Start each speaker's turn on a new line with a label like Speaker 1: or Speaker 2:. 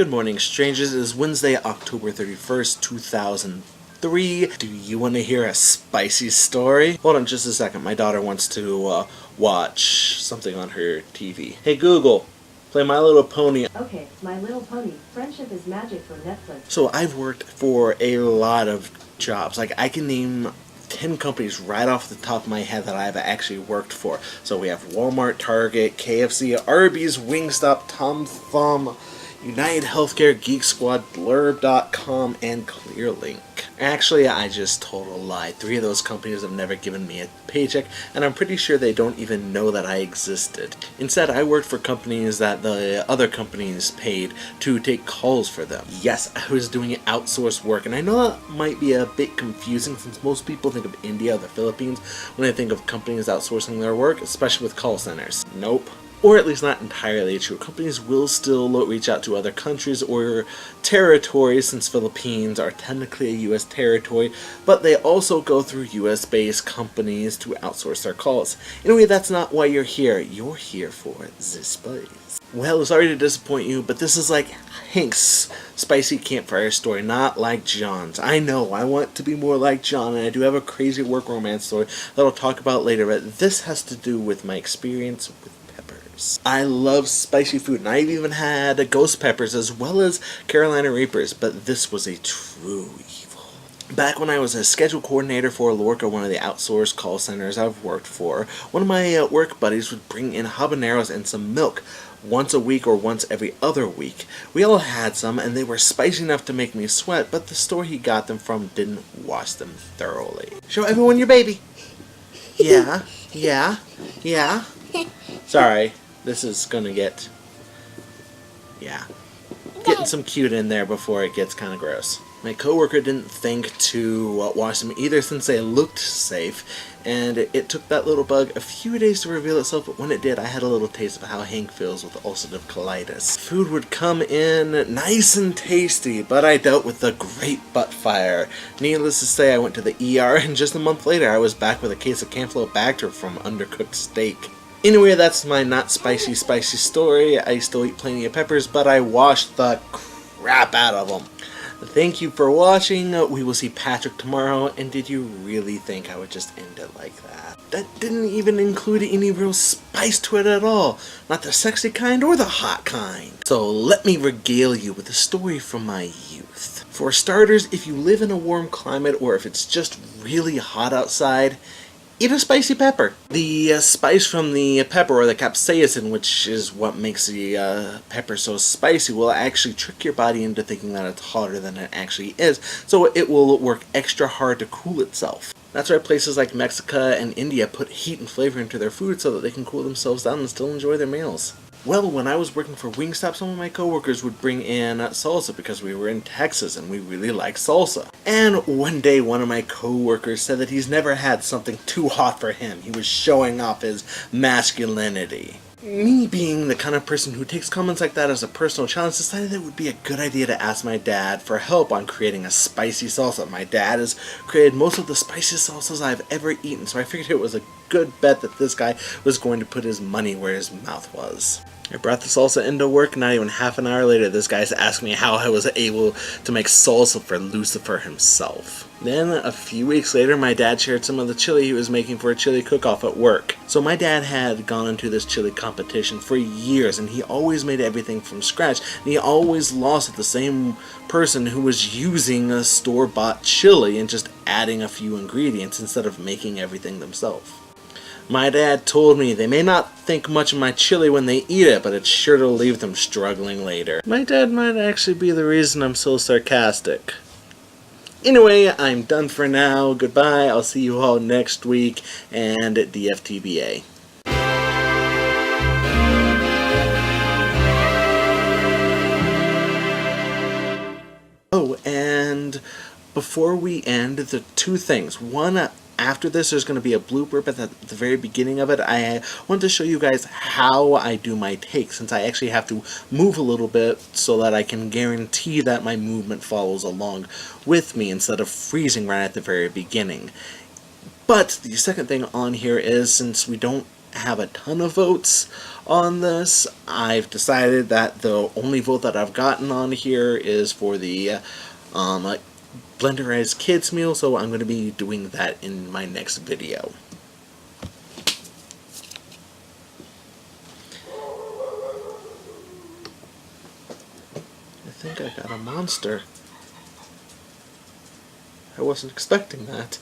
Speaker 1: Good morning, strangers. It is Wednesday, October 31st, 2003. Do you want to hear a spicy story? Hold on just a second. My daughter wants to watch something on her TV. Hey, Google, play My Little Pony.
Speaker 2: Okay, My Little Pony. Friendship is Magic for Netflix.
Speaker 1: So I've worked for a lot of jobs. Like, I can name 10 companies right off the top of my head that I've actually worked for. So we have Walmart, Target, KFC, Arby's, Wingstop, Tom Thumb, United Healthcare, Geek Squad, Blurb.com, and Clearlink. Actually, I just told a lie. 3 of those companies have never given me a paycheck, and I'm pretty sure they don't even know that I existed. Instead, I worked for companies that the other companies paid to take calls for them. Yes, I was doing outsourced work, and I know that might be a bit confusing since most people think of India or the Philippines when they think of companies outsourcing their work, especially with call centers. Nope. Or at least not entirely true. Companies will still reach out to other countries or territories, since Philippines are technically a U.S. territory, but they also go through U.S.-based companies to outsource their calls. Anyway, that's not why you're here. You're here for the spice. Well, sorry to disappoint you, but this is like Hank's spicy campfire story, not like John's. I know, I want to be more like John, and I do have a crazy work romance story that I'll talk about later, but this has to do with my experience with peppers. I love spicy food, and I've even had ghost peppers as well as Carolina Reapers, but this was a true evil. Back when I was a schedule coordinator for Lorca, one of the outsourced call centers I've worked for, one of my work buddies would bring in habaneros and some milk once a week or once every other week. We all had some, and they were spicy enough to make me sweat, but the store he got them from didn't wash them thoroughly. Show everyone your baby. Yeah. Sorry, this is gonna get, getting some cute in there before it gets kind of gross. My coworker didn't think to wash them either since they looked safe, and it took that little bug a few days to reveal itself, but when it did, I had a little taste of how Hank feels with ulcerative colitis. Food would come in nice and tasty, but I dealt with the great butt fire. Needless to say, I went to the ER, and just a month later, I was back with a case of Campylobacter from undercooked steak. Anyway, that's my not spicy story. I still eat plenty of peppers, but I washed the crap out of them. Thank you for watching. We will see Patrick tomorrow, and did you really think I would just end it like that? That didn't even include any real spice to it at all. Not the sexy kind or the hot kind. So let me regale you with a story from my youth. For starters, if you live in a warm climate or if it's just really hot outside, eat a spicy pepper. The spice from the pepper, or the capsaicin, which is what makes the pepper so spicy, will actually trick your body into thinking that it's hotter than it actually is, so it will work extra hard to cool itself. That's why places like Mexico and India put heat and flavor into their food so that they can cool themselves down and still enjoy their meals. Well, when I was working for Wingstop, some of my coworkers would bring in salsa because we were in Texas and we really like salsa. And one day, one of my coworkers said that he's never had something too hot for him. He was showing off his masculinity. Me being the kind of person who takes comments like that as a personal challenge, decided that it would be a good idea to ask my dad for help on creating a spicy salsa. My dad has created most of the spiciest salsas I've ever eaten, so I figured it was a good bet that this guy was going to put his money where his mouth was. I brought the salsa into work, not even half an hour later, this guy's asked me how I was able to make salsa for Lucifer himself. Then, a few weeks later, my dad shared some of the chili he was making for a chili cook-off at work. So my dad had gone into this chili competition for years, and he always made everything from scratch, and he always lost at the same person who was using a store-bought chili and just adding a few ingredients instead of making everything themselves. My dad told me they may not think much of my chili when they eat it, but it's sure to leave them struggling later. My dad might actually be the reason I'm so sarcastic. Anyway, I'm done for now. Goodbye. I'll see you all next week, and at DFTBA. Oh, and before we end, the 2 things. One, after this, there's going to be a blooper, but at the very beginning of it, I want to show you guys how I do my take, since I actually have to move a little bit so that I can guarantee that my movement follows along with me instead of freezing right at the very beginning. But the second thing on here is, since we don't have a ton of votes on this. I've decided that the only vote that I've gotten on here is for the blenderized kids meal, so I'm going to be doing that in my next video. I think I got a monster. I wasn't expecting that.